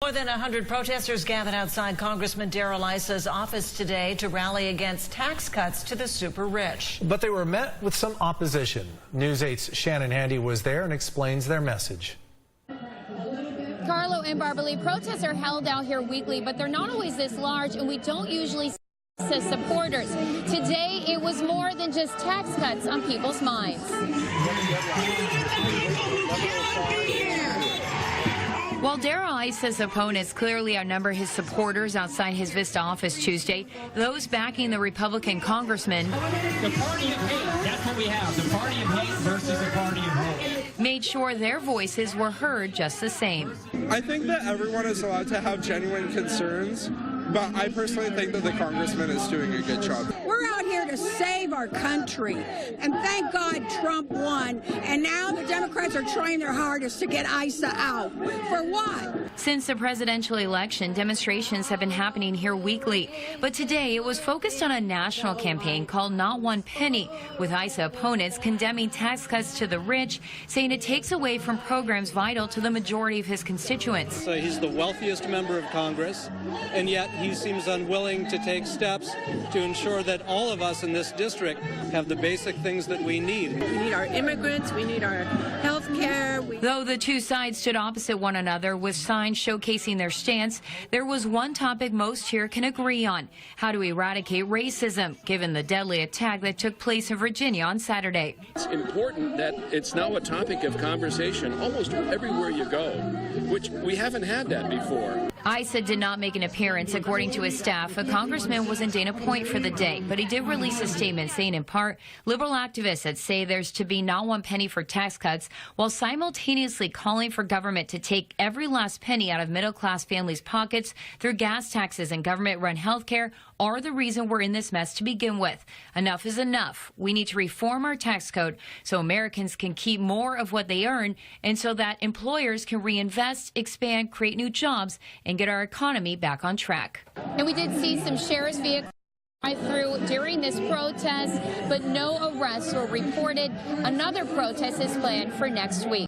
More than 100 protesters gathered outside Congressman Darrell Issa's office today to rally against tax cuts to the super rich. But they were met with some opposition. News 8's Shannon Handy was there and explains their message. Carlo and Barberly, protests are held out here weekly, but they're not always this large, and we don't usually see supporters. Today, it was more than just tax cuts on people's minds. While Darrell Issa's opponents clearly outnumber his supporters outside his Vista office Tuesday, those backing the Republican congressman, the party of hate, that's what we have, the party of hate versus the party of hope, made sure their voices were heard just the same. I think that everyone is allowed to have genuine concerns, but I personally think that the congressman is doing a good job. We're out here to save our country, and thank God Trump won, and now the Democrats are trying their hardest to get Issa out. For what? Since the presidential election, demonstrations have been happening here weekly, but today it was focused on a national campaign called Not One Penny, with Issa opponents condemning tax cuts to the rich, saying it takes away from programs vital to the majority of his constituents. So he's the wealthiest member of Congress, and yet he seems unwilling to take steps to ensure that all of us in this district have the basic things that we need. We need our immigrants, we need our health care. Though the two sides stood opposite one another with signs showcasing their stance, there was one topic most here can agree on: how to eradicate racism, given the deadly attack that took place in Virginia on Saturday. It's important that it's now a topic of conversation almost everywhere you go, which we haven't had that before. Issa did not make an appearance, according to his staff. A congressman was in Dana Point for the day, but he did release a statement saying, in part, liberal activists that say there's to be not one penny for tax cuts, while simultaneously calling for government to take every last penny out of middle-class families' pockets through gas taxes and government-run health care, are the reason we're in this mess to begin with. Enough is enough. We need to reform our tax code so Americans can keep more of what they earn, and so that employers can reinvest, expand, create new jobs, and get our economy back on track. And we did see some sheriff's vehicles drive through during this protest, but no arrests were reported. Another protest is planned for next week.